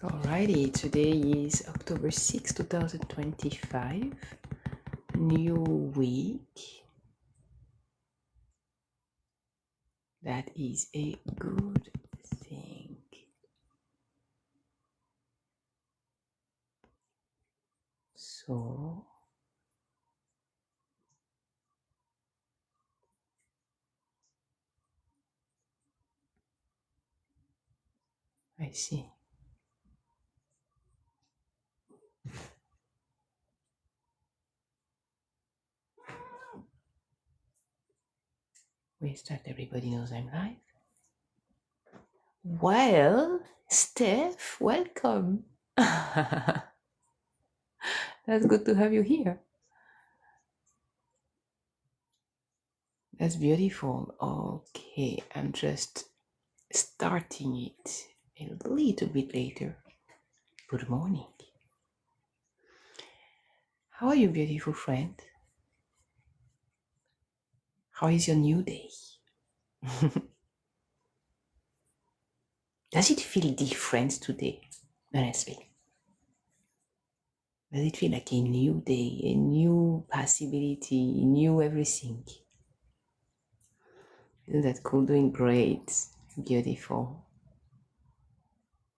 Alrighty, today is October 6, 2025, new week. That is a good thing. So, I see. We start, everybody knows I'm live. Well, Steph, welcome. That's good to have you here. That's beautiful. Okay, I'm just starting it a little bit later. Good morning. How are you, beautiful friend? How is your new day? Does it feel different today? Honestly, does it feel like a new day, a new possibility, a new everything? Isn't that cool? Doing great, beautiful,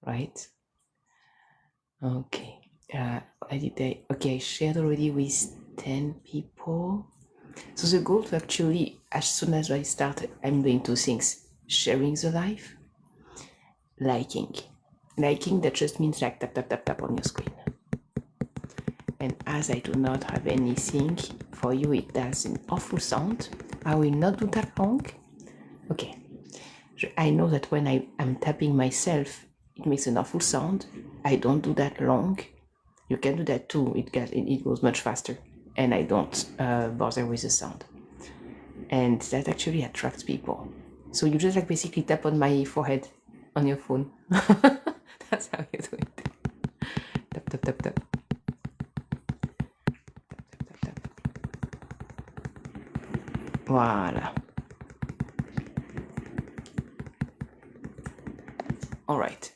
right? Okay. I shared already with 10 people. So the goal to actually, as soon as I start, I'm doing two things: sharing the life, liking. Liking, that just means like tap tap tap tap on your screen. And as I do not have anything for you, it does an awful sound. I will not do that long. Okay. I know that when I am tapping myself, it makes an awful sound. I don't do that long. You can do that too. It goes much faster, and I don't bother with the sound. And that actually attracts people. So you just like basically tap on my forehead on your phone. That's how you do it. Tap tap tap tap. Voila. All right.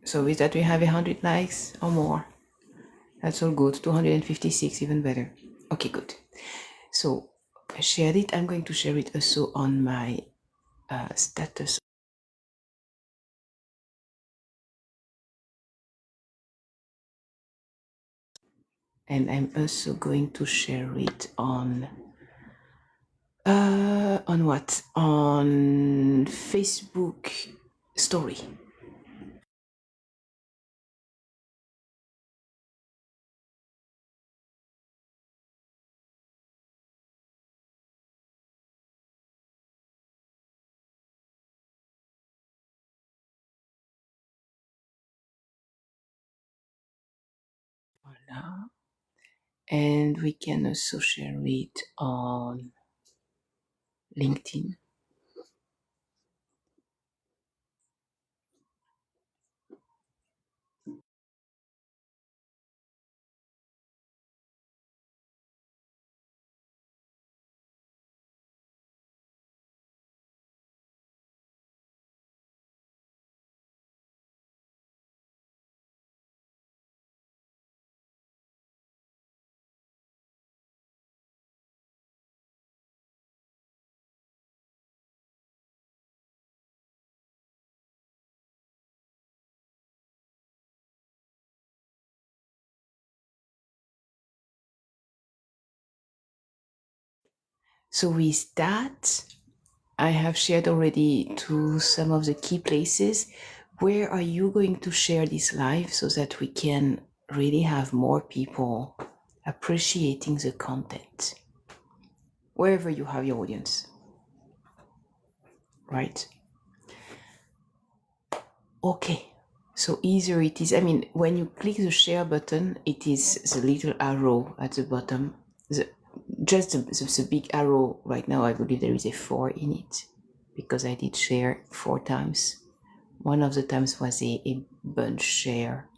So with that, we have 100 likes or more. That's all good. 256, even better. Okay, good. So I shared it. I'm going to share it also on my status. And I'm also going to share it on what? On Facebook story. Voila. And we can also share it on LinkedIn. So with that, I have shared already to some of the key places. Where are you going to share this live so that we can really have more people appreciating the content? Wherever you have your audience, right? Okay, so either it is, when you click the share button, it is the little arrow at the bottom. Just the big arrow right now, I believe there is a 4 in it because I did share 4 times. One of the times was a bunch share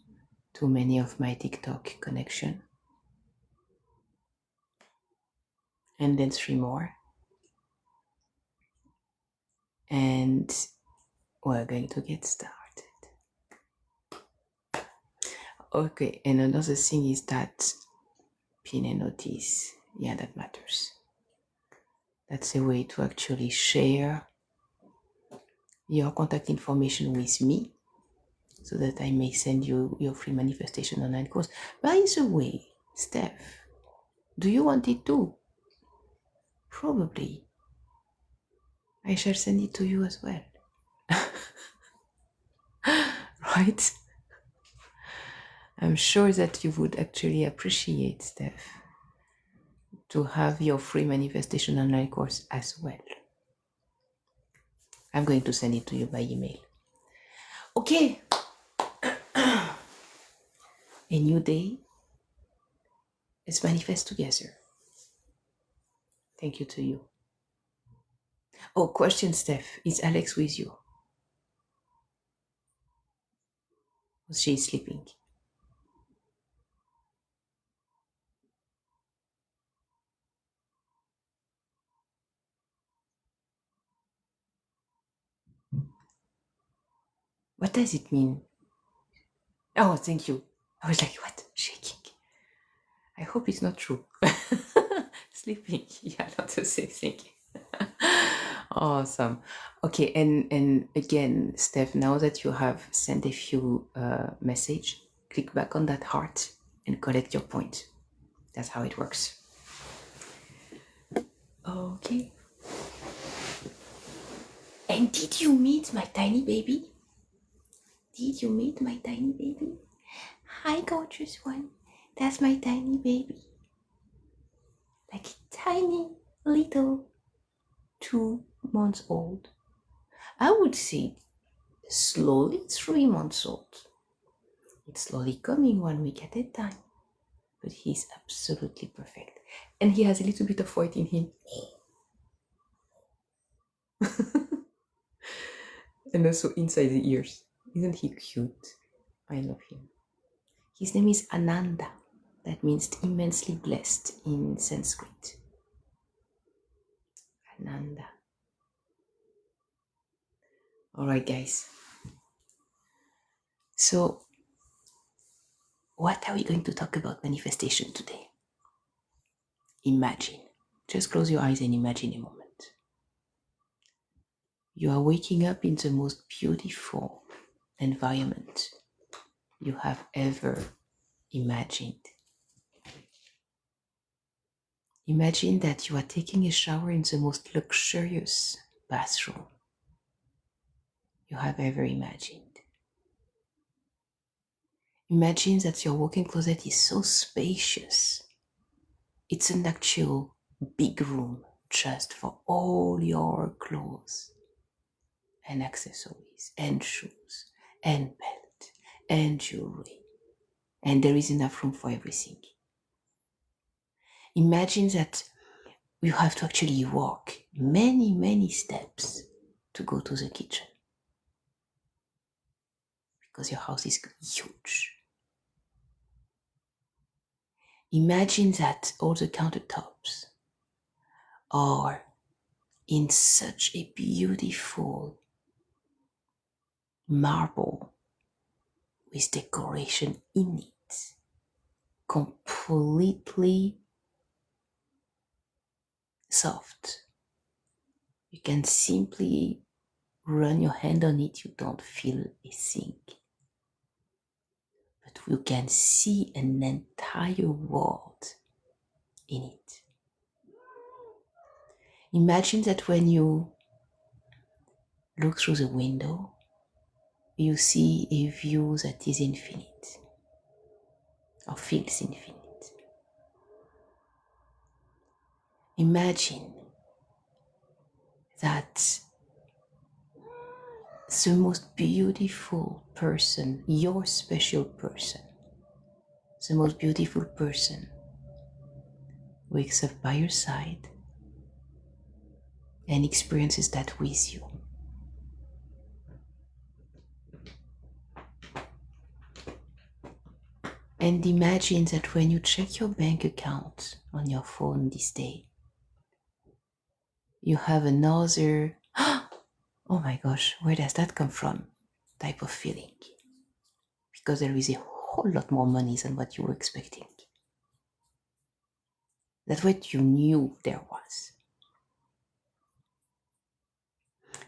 to many of my TikTok connection. And then 3 more. And we're going to get started. Okay, and another thing is that pin and notice. Yeah, that matters. That's a way to actually share your contact information with me so that I may send you your free manifestation online course. By the way, Steph, do you want it too? Probably. I shall send it to you as well. Right? I'm sure that you would actually appreciate, Steph, to have your free manifestation online course as well. I'm going to send it to you by email. Okay. A new day. Let's manifest together. Thank you to you. Oh, question, Steph. Is Alex with you? She is sleeping. What does it mean? Oh, thank you. I was like, what? Shaking. I hope it's not true. Sleeping. Yeah, not the same thing. Awesome. Okay, and again, Steph, now that you have sent a few message, click back on that heart and collect your point. That's how it works. Okay. And did you meet my tiny baby? Did you meet my tiny baby? Hi, gorgeous one. That's my tiny baby. Like a tiny little 2 months old. I would say slowly 3 months old. It's slowly coming 1 week at a time. But he's absolutely perfect. And he has a little bit of white in him. And also inside the ears. Isn't he cute? I love him. His name is Ananda. That means immensely blessed in Sanskrit. Ananda. Alright, guys. So, what are we going to talk about manifestation today? Imagine. Just close your eyes and imagine a moment. You are waking up in the most beautiful environment you have ever imagined. Imagine that you are taking a shower in the most luxurious bathroom you have ever imagined. Imagine that your walk-in closet is so spacious. It's an actual big room just for all your clothes and accessories and shoes and belt and jewelry. And there is enough room for everything. Imagine that you have to actually walk many, many steps to go to the kitchen because your house is huge. Imagine that all the countertops are in such a beautiful marble with decoration in it, completely soft. You can simply run your hand on it, you don't feel a thing. But you can see an entire world in it. Imagine that when you look through the window, you see a view that is infinite or feels infinite. Imagine that the most beautiful person, your special person, the most beautiful person wakes up by your side and experiences that with you. And imagine that when you check your bank account on your phone this day, you have another, oh my gosh, where does that come from? Type of feeling. Because there is a whole lot more money than what you were expecting. That's what you knew there was.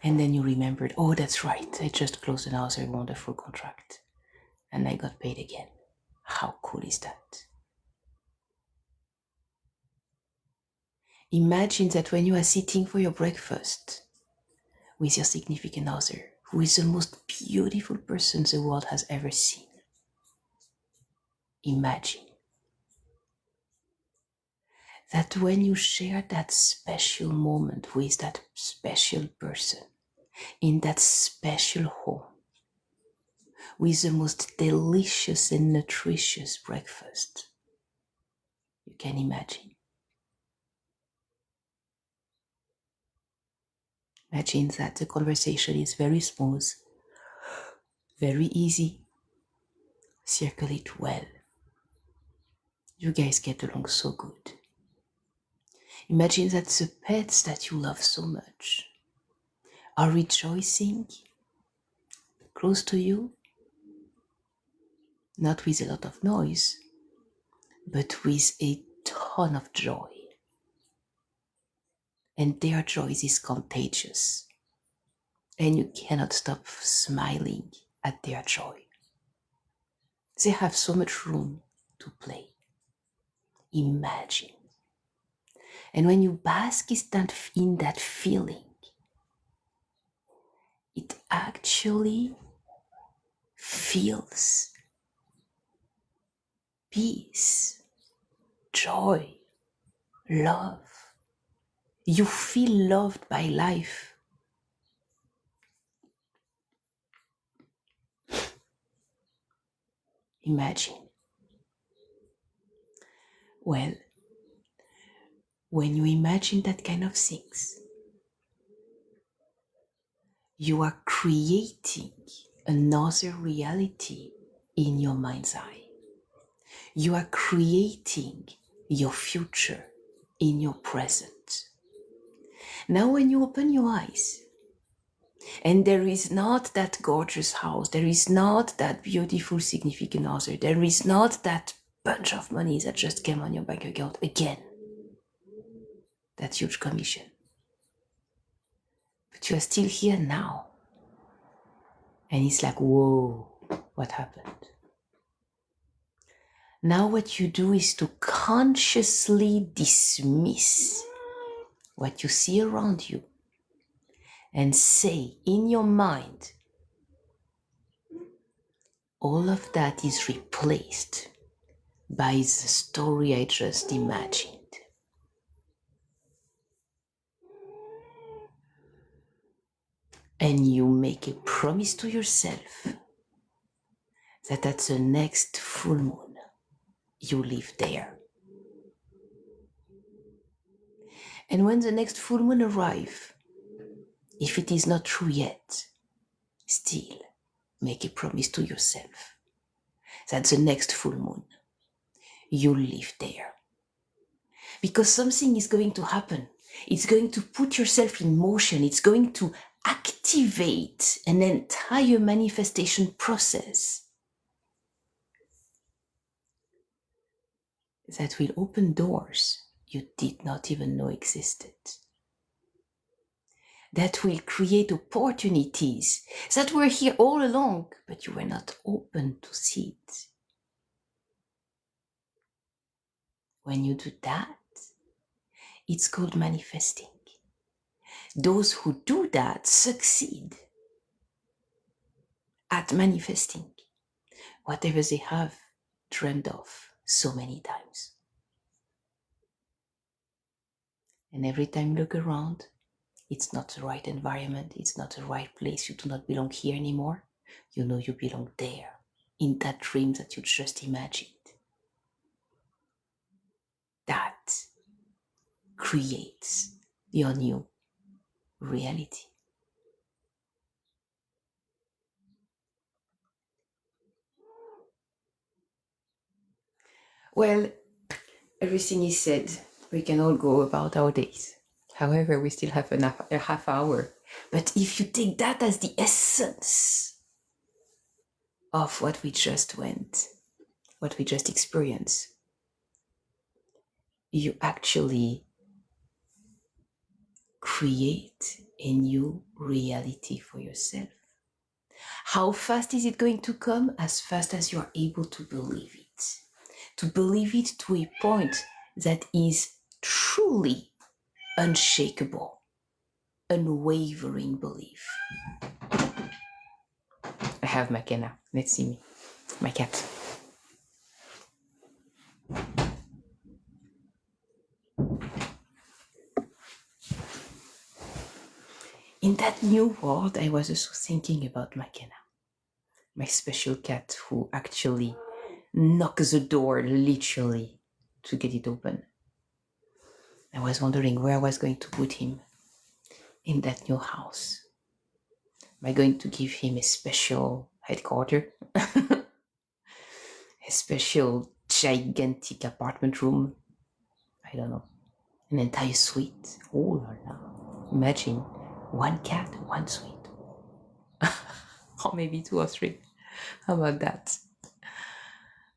And then you remembered, oh, that's right, I just closed another wonderful contract and I got paid again. How cool is that? Imagine that when you are sitting for your breakfast with your significant other, who is the most beautiful person the world has ever seen. Imagine that when you share that special moment with that special person in that special home with the most delicious and nutritious breakfast you can imagine. Imagine that the conversation is very smooth, very easy, circulate well. You guys get along so good. Imagine that the pets that you love so much are rejoicing close to you, not with a lot of noise, but with a ton of joy. And their joy is contagious. And you cannot stop smiling at their joy. They have so much room to play. Imagine. And when you bask in that feeling, it actually feels peace, joy, love. You feel loved by life. Imagine. Well, when you imagine that kind of things, you are creating another reality in your mind's eye. You are creating your future in your present. Now when you open your eyes, and there is not that gorgeous house, there is not that beautiful significant other, there is not that bunch of money that just came on your bank account again, that huge commission. But you are still here now. And it's like, whoa, what happened? Now what you do is to consciously dismiss what you see around you and say in your mind, all of that is replaced by the story I just imagined. And you make a promise to yourself that at the next full moon, you live there. And when the next full moon arrives, if it is not true yet, still make a promise to yourself that the next full moon, you live there. Because something is going to happen. It's going to put yourself in motion. It's going to activate an entire manifestation process that will open doors you did not even know existed. That will create opportunities that were here all along, but you were not open to see it. When you do that, it's called manifesting. Those who do that succeed at manifesting whatever they have dreamed of so many times. And every time you look around, it's not the right environment, it's not the right place, you do not belong here anymore. You know you belong there, in that dream that you just imagined. That creates your new reality. Well, everything is said. We can all go about our days. However, we still have a half hour. But if you take that as the essence of what we just went, what we just experienced, you actually create a new reality for yourself. How fast is it going to come? As fast as you are able to believe it. To believe it to a point that is truly unshakable, unwavering belief. I have McKenna. Let's see me. My cat. In that new world, I was also thinking about McKenna, my special cat who actually knocks the door literally to get it open. I was wondering where I was going to put him in that new house. Am I going to give him a special headquarters? A special gigantic apartment room? I don't know. An entire suite? Oh la la. Imagine one cat, one suite. Or maybe 2 or 3. How about that?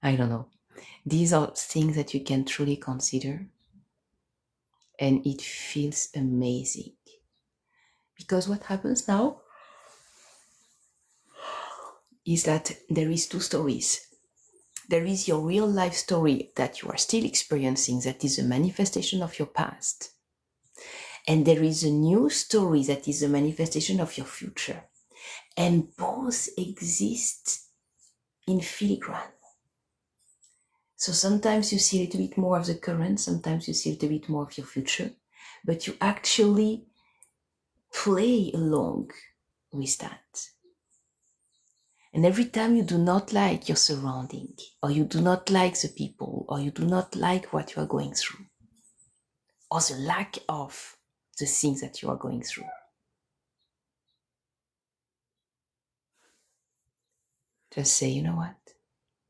I don't know. These are things that you can truly consider, and it feels amazing. Because what happens now is that there is 2 stories. There is your real life story that you are still experiencing, that is a manifestation of your past. And there is a new story that is a manifestation of your future. And both exist in filigrane. So sometimes you see a little bit more of the current, sometimes you see a little bit more of your future, but you actually play along with that. And every time you do not like your surrounding, or you do not like the people, or you do not like what you are going through, or the lack of the things that you are going through, just say, you know what?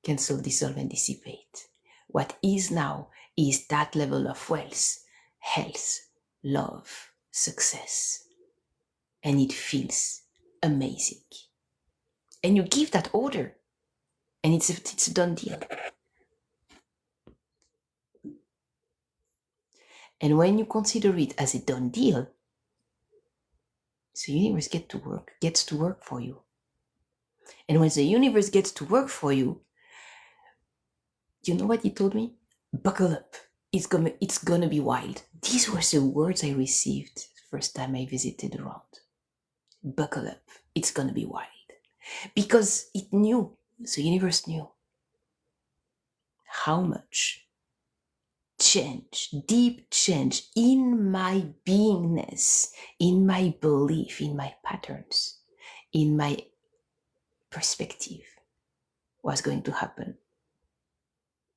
Cancel, dissolve, and dissipate. What is now is that level of wealth, health, love, success. And it feels amazing. And you give that order, and it's a done deal. And when you consider it as a done deal, the universe gets to work for you. And when the universe gets to work for you, you know what he told me? Buckle up. It's gonna be wild. These were the words I received the first time I visited around. Buckle up. It's gonna be wild. Because it knew, the universe knew how much change, deep change in my beingness, in my belief, in my patterns, in my perspective was going to happen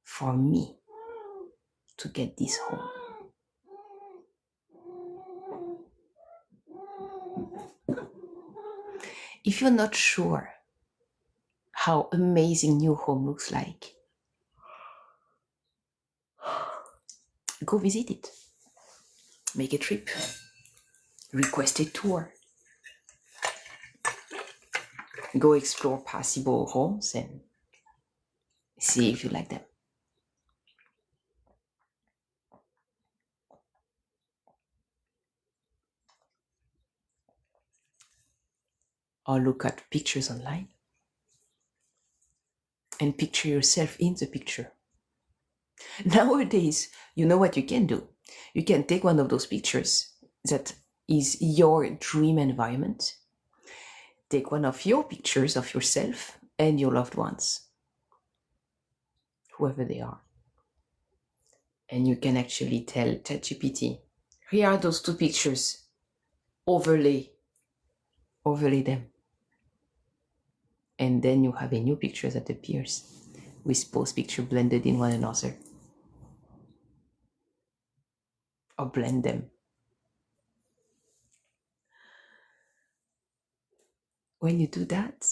for me to get this home. If you're not sure how amazing new home looks like, go visit it. Make a trip. Request a tour. Go explore possible homes and see if you like them. Or look at pictures online and picture yourself in the picture. Nowadays, you know what you can do? You can take one of those pictures that is your dream environment. Take one of your pictures of yourself and your loved ones, whoever they are. And you can actually tell ChatGPT, here are those 2 pictures. Overlay them. And then you have a new picture that appears with both pictures blended in one another. Or blend them. When you do that,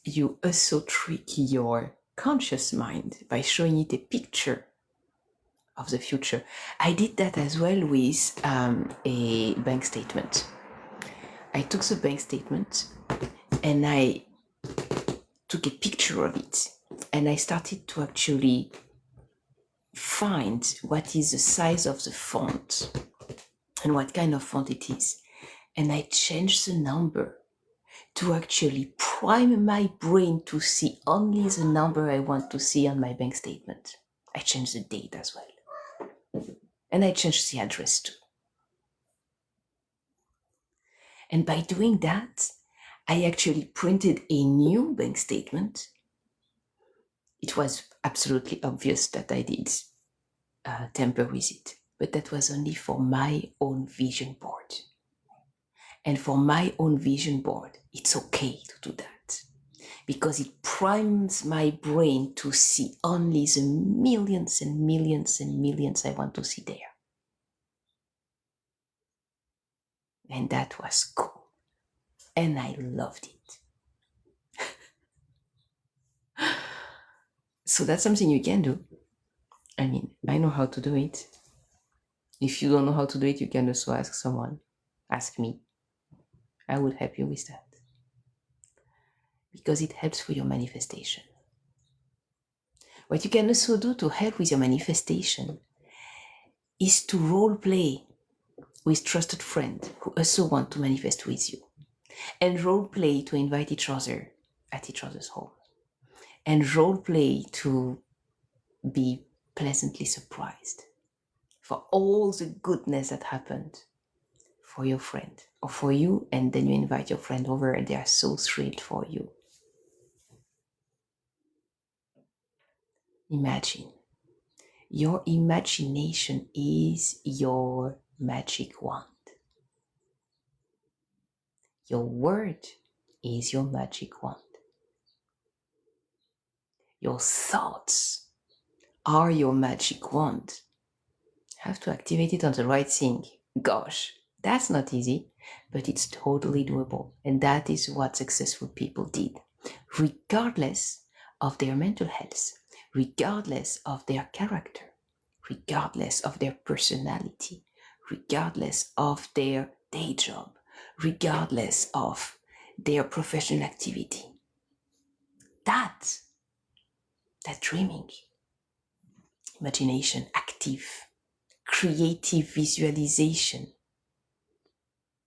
you also trick your conscious mind by showing it a picture of the future. I did that as well with a bank statement. I took the bank statement and I took a picture of it. And I started to actually find what is the size of the font and what kind of font it is. And I changed the number to actually prime my brain to see only the number I want to see on my bank statement. I changed the date as well. And I changed the address too. And by doing that, I actually printed a new bank statement. It was absolutely obvious that I did tamper with it, but that was only for my own vision board. And for my own vision board, it's okay to do that because it primes my brain to see only the millions and millions and millions I want to see there. And that was cool. And I loved it. So that's something you can do. I mean, I know how to do it. If you don't know how to do it, you can also ask someone. Ask me. I will help you with that. Because it helps for your manifestation. What you can also do to help with your manifestation is to role play with trusted friends who also want to manifest with you. And role play to invite each other at each other's home. And role play to be pleasantly surprised for all the goodness that happened for your friend or for you, and then you invite your friend over and they are so thrilled for you. Imagine. Your imagination is your magic wand. Your word is your magic wand. Your thoughts are your magic wand. Have to activate it on the right thing. Gosh, that's not easy, but it's totally doable. And that is what successful people did, regardless of their mental health, regardless of their character, regardless of their personality, regardless of their day job, regardless of their professional activity. That dreaming, imagination, active, creative visualization,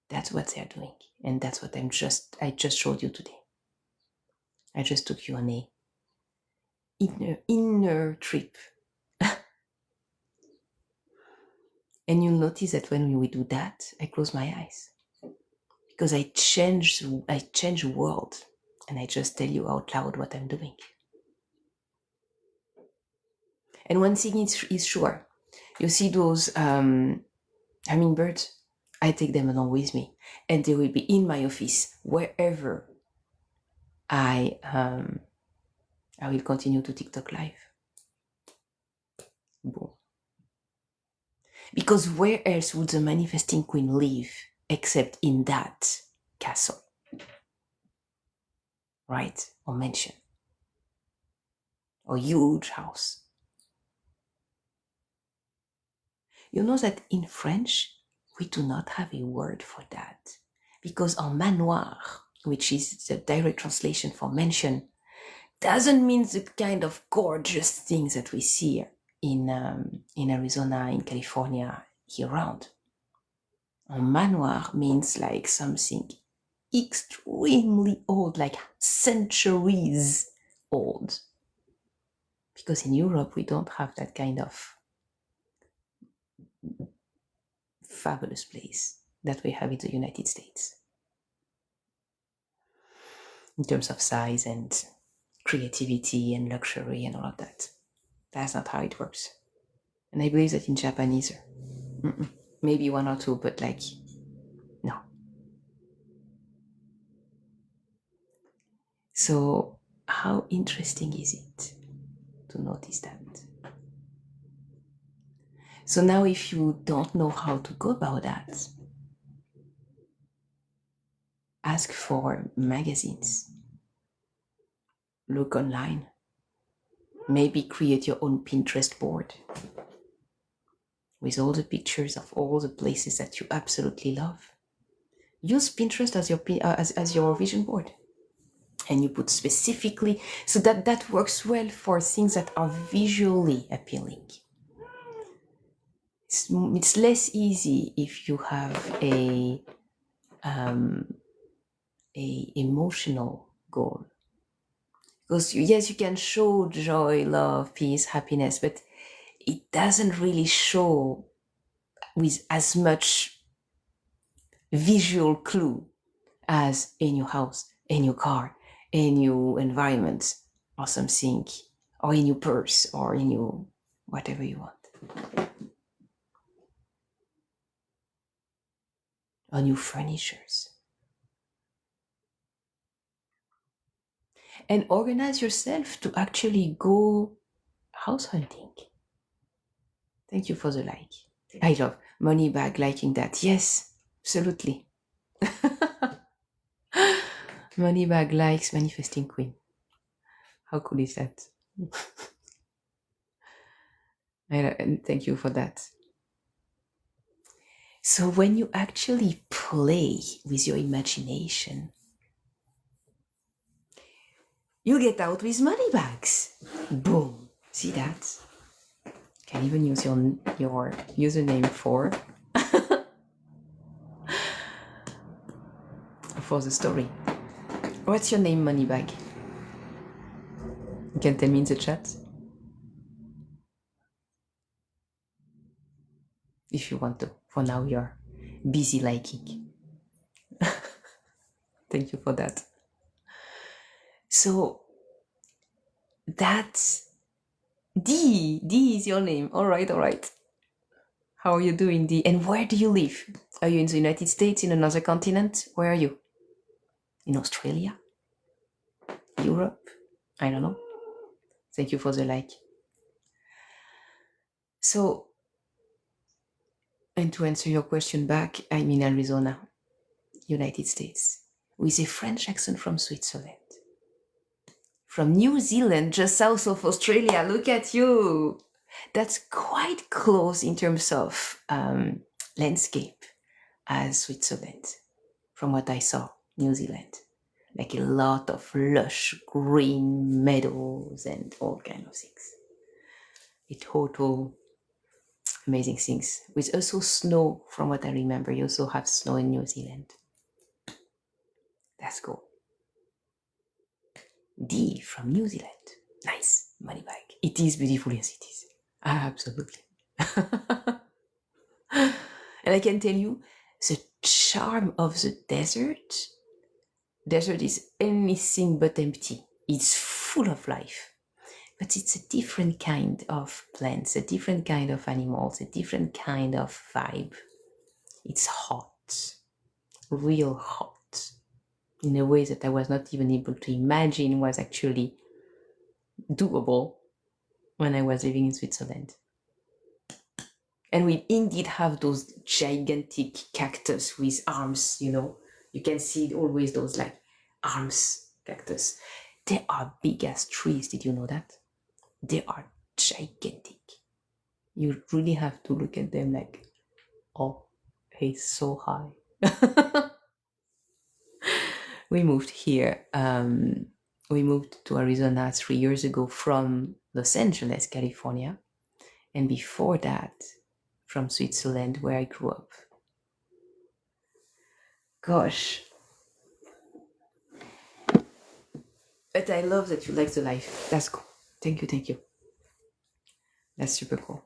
that's what they're doing. And that's what I just showed you today. I just took you on a inner trip. And you'll notice that when we do that, I close my eyes. Because I change the world. And I just tell you out loud what I'm doing. And one thing is sure. You see those hummingbirds? I take them along with me. And they will be in my office wherever I will continue to TikTok live. Boom. Because where else would the manifesting queen live except in that castle? Right? Or mansion. Or huge house. You know that in French, we do not have a word for that. Because en manoir, which is the direct translation for mansion, doesn't mean the kind of gorgeous things that we see in Arizona, in California, year round. En manoir means like something extremely old, like centuries old. Because in Europe, we don't have that kind of fabulous place that we have in the United States. In terms of size and creativity and luxury and all of that. That's not how it works. And I believe that in Japan either. Maybe one or two, but like, no. So how interesting is it to notice that? So now if you don't know how to go about that, ask for magazines. Look online. Maybe create your own Pinterest board with all the pictures of all the places that you absolutely love. Use Pinterest as your vision board. and you put specifically, so that works well for things that are visually appealing. It's less easy if you have a emotional goal, because yes, you can show joy, love, peace, happiness, but it doesn't really show with as much visual clue as a new house, a new car, a new environment, or something, or a new purse, or a new whatever you want, or new furnitures. And organize yourself to actually go house hunting. Thank you for the like. I love money bag liking that. Yes, absolutely. Money bag likes manifesting queen. How cool is that? And thank you for that. So when you actually play with your imagination, you get out with money bags. Boom. See that? Can even use your username for the story. What's your name, Moneybag? You can tell me in the chat if you want to. For now, you're busy liking. Thank you for that. So that's D. D is your name. All right. How are you doing, D? And where do you live? Are you in the United States, in another continent? Where are you? In Australia? Europe? I don't know. Thank you for the like. So, and to answer your question back, I'm in Arizona, United States, with a French accent from Switzerland. From New Zealand, just south of Australia. Look at you. That's quite close in terms of landscape as Switzerland, from what I saw, New Zealand. Like a lot of lush green meadows and all kind of things. A total amazing things. With also snow, from what I remember. You also have snow in New Zealand. That's cool. D from New Zealand. Nice. Money bag. It is beautiful, yes it is. Absolutely. And I can tell you, the charm of the desert is anything but empty. It's full of life. But it's a different kind of plants, a different kind of animals, a different kind of vibe. It's hot, real hot, in a way that I was not even able to imagine was actually doable when I was living in Switzerland. And we indeed have those gigantic cactus with arms, you can see always those like arms cactus. They are big as trees. Did you know that? They are gigantic. You really have to look at them like, oh, he's so high. We moved here. We moved to Arizona 3 years ago from Los Angeles, California. And before that, from Switzerland, where I grew up. Gosh. But I love that you like the life. That's cool. Thank you. That's super cool.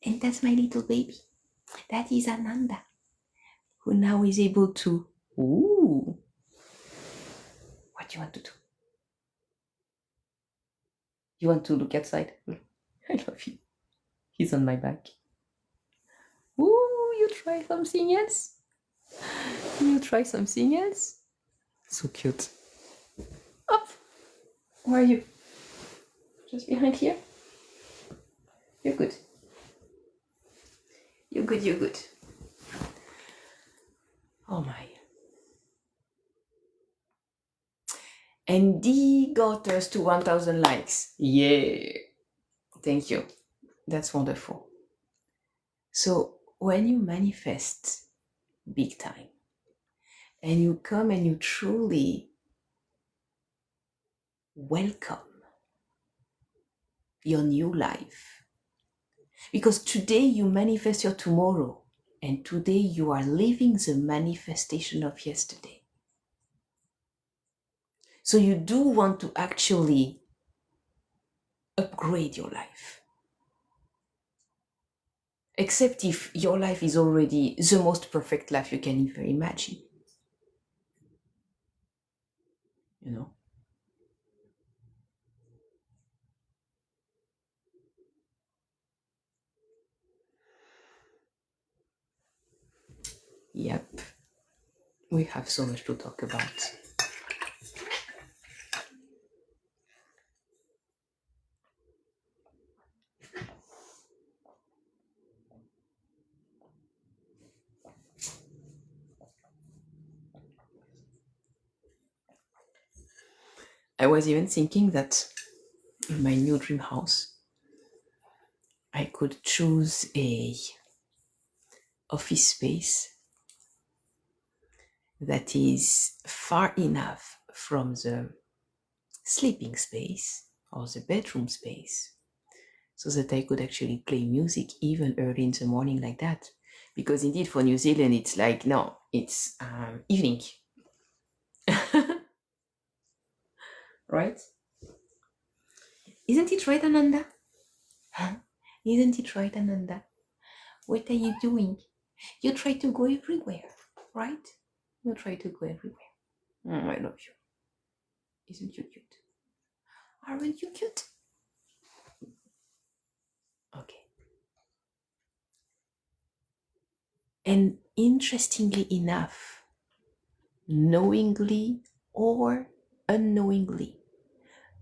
And that's my little baby. That is Ananda, who now is able to... Ooh. What do you want to do? You want to look outside? I love you. He's on my back. Ooh, you try something else? You try something else? So cute. Up! Where are you? Just behind here? You're good. You're good. Oh my. And D got us to 1,000 likes. Yeah. Thank you. That's wonderful. So when you manifest big time, and you come and you truly welcome your new life. Because today you manifest your tomorrow, and today you are living the manifestation of yesterday. So you do want to actually upgrade your life. Except if your life is already the most perfect life you can ever imagine. You know? Yep. We have so much to talk about. I was even thinking that in my new dream house, I could choose a office space that is far enough from the sleeping space or the bedroom space so that I could actually play music even early in the morning like that. Because indeed for New Zealand, it's like, no, it's evening. Right? Isn't it right, Ananda? Huh? Isn't it right, Ananda? What are you doing? You try to go everywhere, right? You try to go everywhere. I love you. Isn't you cute? Aren't you cute? Okay. And interestingly enough, knowingly or unknowingly,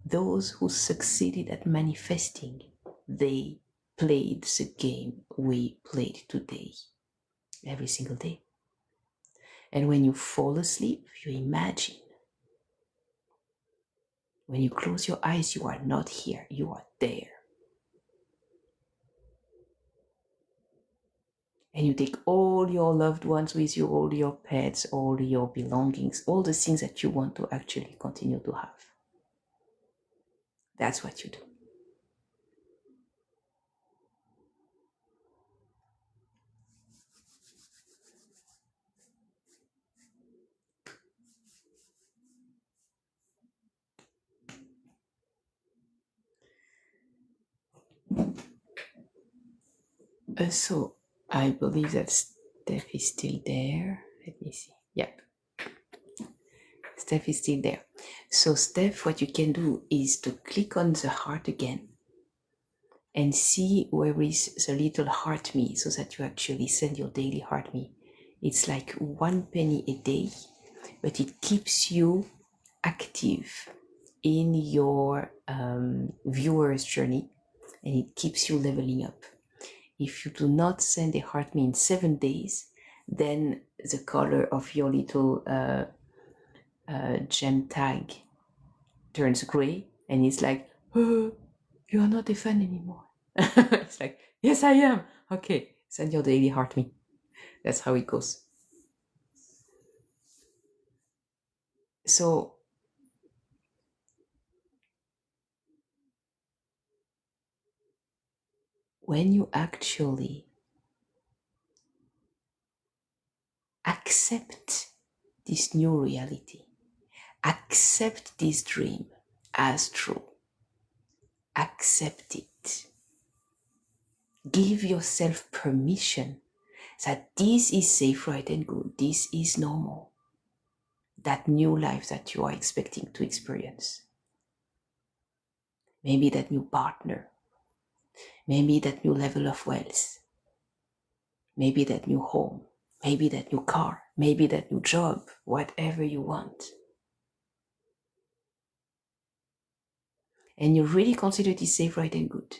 those who succeeded at manifesting, they played the game we played today, every single day. And when you fall asleep, you imagine. When you close your eyes, you are not here, you are there. And you take all your loved ones with you, all your pets, all your belongings, all the things that you want to actually continue to have. That's what you do. So I believe that Steph is still there. Let me see. Yep. Steph is still there. So Steph, what you can do is to click on the heart again and see where is the little heart me so that you actually send your daily heart me. It's like 1 penny a day, but it keeps you active in your viewer's journey and it keeps you leveling up. If you do not send a heart me in 7 days, then the color of your little gem tag turns gray and it's like, oh, you are not a fan anymore. It's like, yes, I am. Okay, send your daily heart me. That's how it goes. So when you actually accept this new reality, accept this dream as true, accept it. Give yourself permission that this is safe, right, and good. This is normal. That new life that you are expecting to experience. Maybe that new partner. Maybe that new level of wealth. Maybe that new home. Maybe that new car. Maybe that new job. Whatever you want. And you really consider it is safe, right, and good.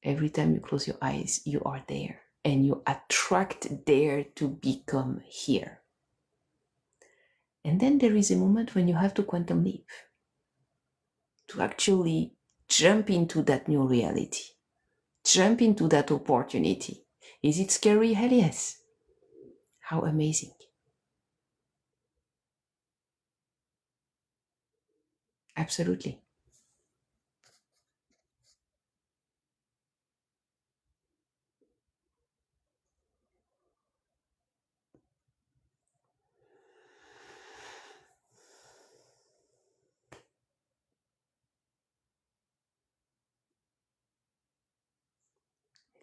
Every time you close your eyes, you are there. And you attract there to become here. And then there is a moment when you have to quantum leap. To actually jump into that new reality. Jump into that opportunity. Is it scary? Hell yes. How amazing. Absolutely.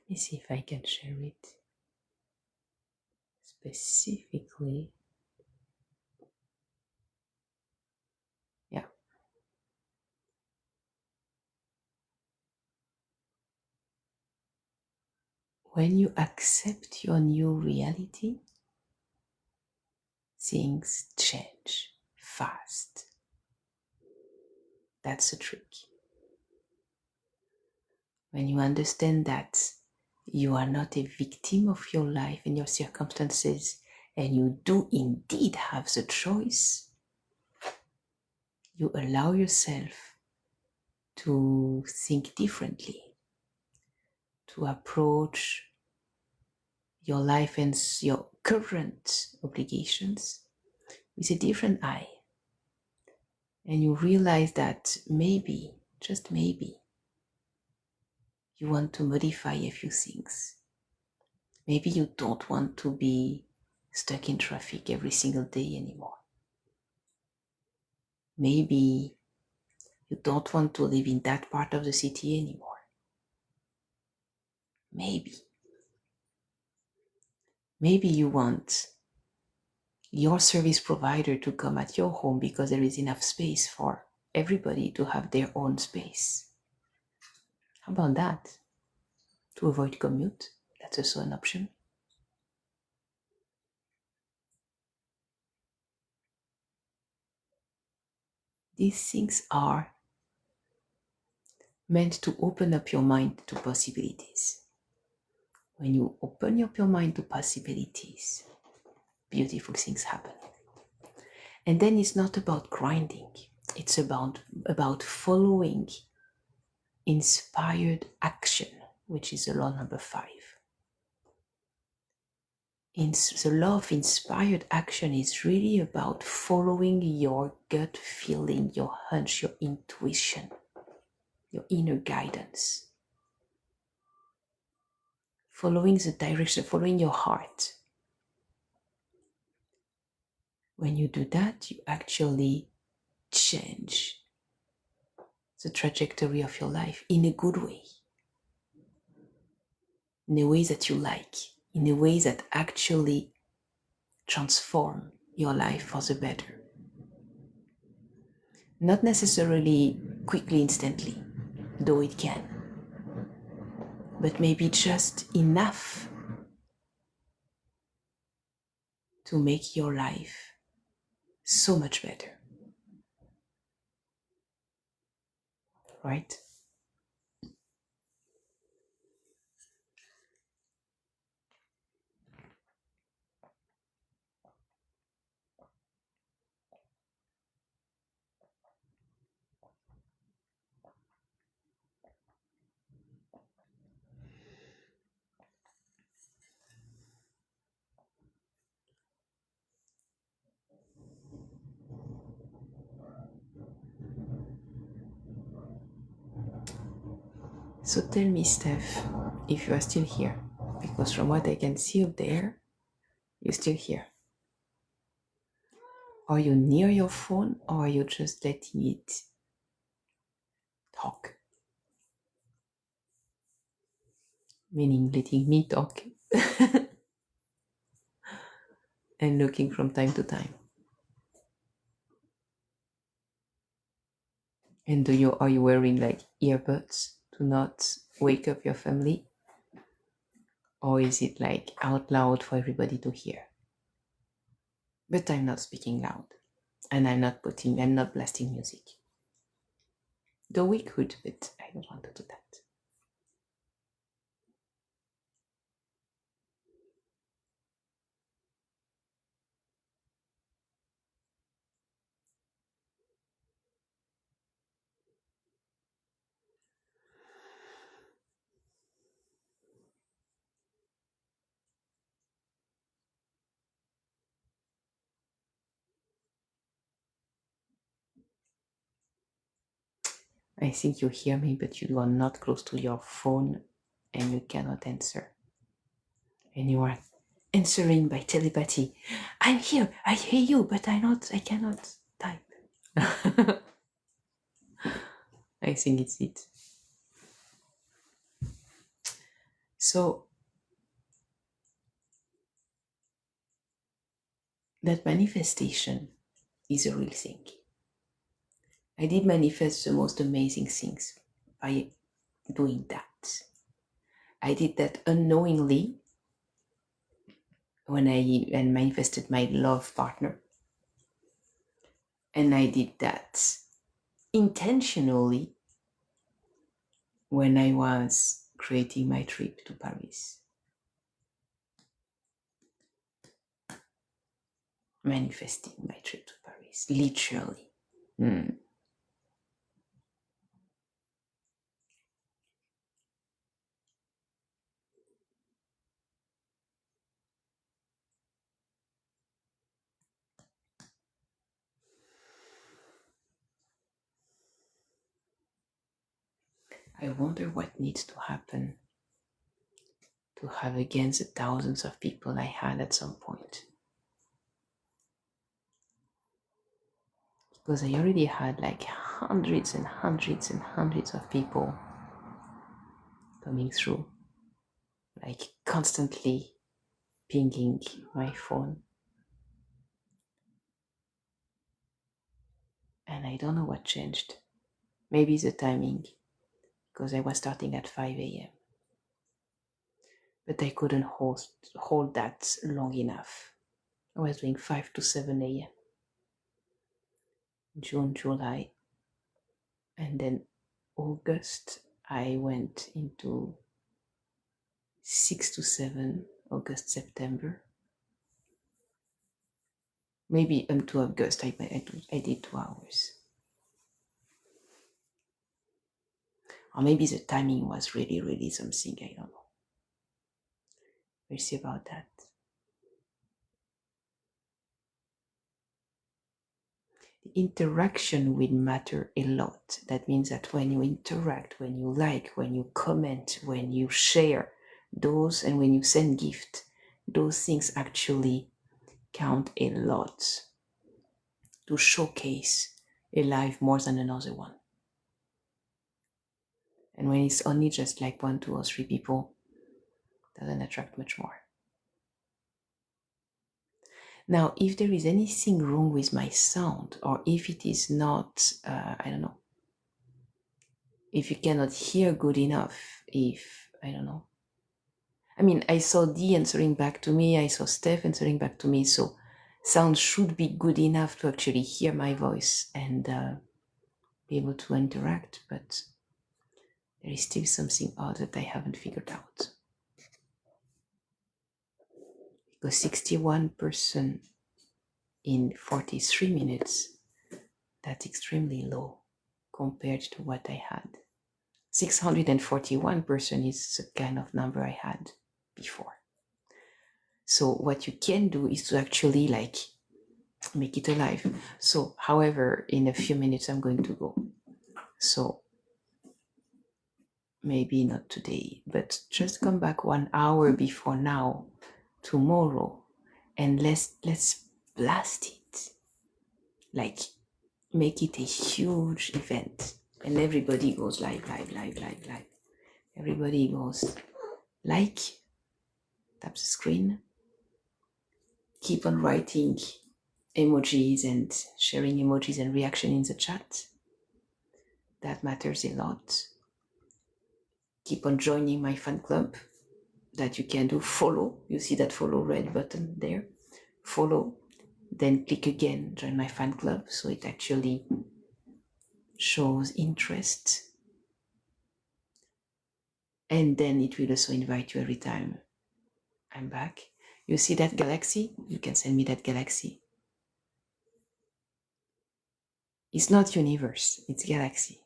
Let me see if I can share it specifically. Yeah. When you accept your new reality, things change fast. That's the trick. When you understand that you are not a victim of your life and your circumstances, and you do indeed have the choice, you allow yourself to think differently, to approach your life and your current obligations with a different eye. And you realize that maybe, just maybe, you want to modify a few things. Maybe you don't want to be stuck in traffic every single day anymore. Maybe you don't want to live in that part of the city anymore. Maybe. Maybe you want your service provider to come at your home because there is enough space for everybody to have their own space. How about that? To avoid commute, that's also an option. These things are meant to open up your mind to possibilities. When you open up your mind to possibilities, beautiful things happen. And then it's not about grinding, it's about following inspired action, which is the law number 5. The law of inspired action is really about following your gut feeling, your hunch, your intuition, your inner guidance. Following the direction, following your heart. When you do that, you actually change the trajectory of your life in a good way, in a way that you like, in a way that actually transform your life for the better. Not necessarily quickly, instantly, though it can, but maybe just enough to make your life so much better, right? So tell me, Steph, if you are still here, because from what I can see up there, you're still here. Are you near your phone or are you just letting it talk? Meaning letting me talk and looking from time to time. And are you wearing like earbuds to not wake up your family? Or is it like out loud for everybody to hear? But I'm not speaking loud. And I'm not blasting music. Though we could, but I don't want to do that. I think you hear me, but you are not close to your phone and you cannot answer. And you are answering by telepathy. I'm here, I hear you, but I cannot type. I think it's it. So that manifestation is a real thing. I did manifest the most amazing things by doing that. I did that unknowingly when I manifested my love partner. And I did that intentionally when I was creating my trip to Paris. Manifesting my trip to Paris, literally. I wonder what needs to happen to have again the thousands of people I had at some point. Because I already had like hundreds and hundreds and hundreds of people coming through, like constantly pinging my phone. And I don't know what changed. Maybe the timing, because I was starting at 5 a.m. But I couldn't hold that long enough. I was doing 5 to 7 a.m. June, July, and then August, I went into 6 to 7, August, September. Maybe to August, I did 2 hours. Or maybe the timing was really, really something, I don't know. We'll see about that. The interaction will matter a lot. That means that when you interact, when you like, when you comment, when you share those, and when you send gift, those things actually count a lot to showcase a life more than another one. And when it's only just like 1, 2, or 3 people, it doesn't attract much more. Now, if there is anything wrong with my sound, or if it is not, I don't know, if you cannot hear good enough, if, I don't know. I mean, I saw Dee answering back to me, I saw Steph answering back to me, so sound should be good enough to actually hear my voice and be able to interact, but there is still something odd that I haven't figured out. Because 61% in 43 minutes, that's extremely low compared to what I had. 641% is the kind of number I had before. So what you can do is to actually like make it alive. So, however, in a few minutes I'm going to go. So maybe not today, but just come back 1 hour before now, tomorrow, and let's blast it. Like make it a huge event. And everybody goes live. Everybody goes like, tap the screen, keep on writing emojis and sharing emojis and reaction in the chat. That matters a lot. Keep on joining my fan club that you can do. Follow. You see that follow red button there. Follow. Then click again, join my fan club. So it actually shows interest. And then it will also invite you every time I'm back. You see that galaxy? You can send me that galaxy. It's not universe, it's galaxy.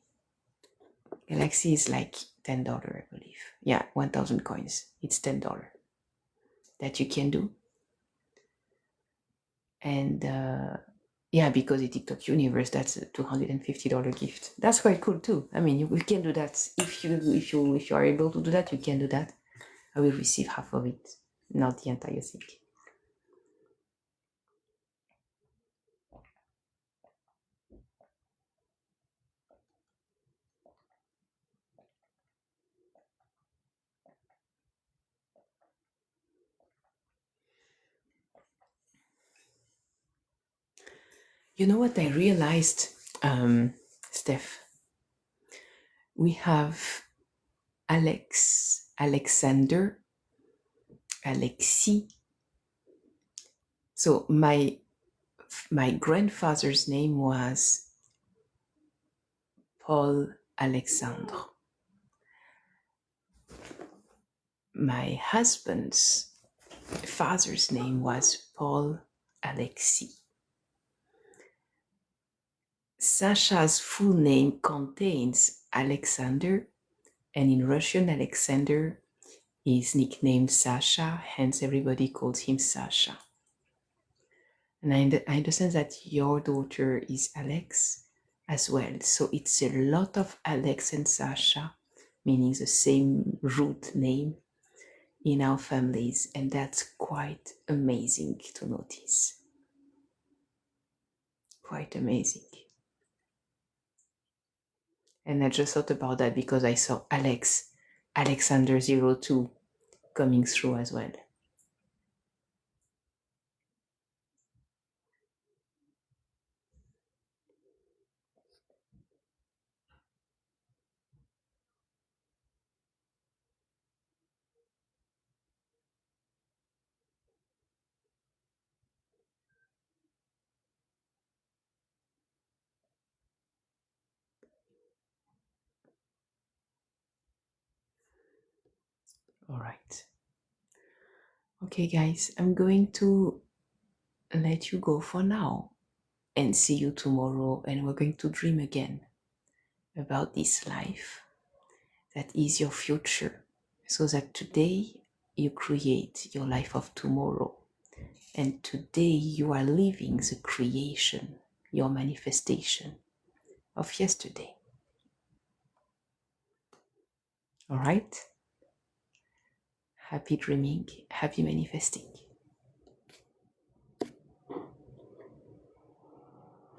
Galaxy is like $10, I believe. Yeah, 1,000 coins. It's $10 that you can do. And Yeah, because the TikTok universe, that's a $250 gift. That's quite cool too. I mean, we can do that. If you are able to do that, you can do that. I will receive half of it, not the entire thing. You know what I realized, Steph? We have Alex, Alexander, Alexis. So my grandfather's name was Paul Alexandre. My husband's father's name was Paul Alexis. Sasha's full name contains Alexander, and in Russian, Alexander is nicknamed Sasha, hence everybody calls him Sasha. And I understand that your daughter is Alex as well. So it's a lot of Alex and Sasha, meaning the same root name in our families. And that's quite amazing to notice. Quite amazing. And I just thought about that because I saw Alexander02 coming through as well. All right. Okay, guys, I'm going to let you go for now and see you tomorrow. And we're going to dream again about this life that is your future, so that today you create your life of tomorrow. And today you are living the creation, your manifestation of yesterday. All right? Happy dreaming, happy manifesting.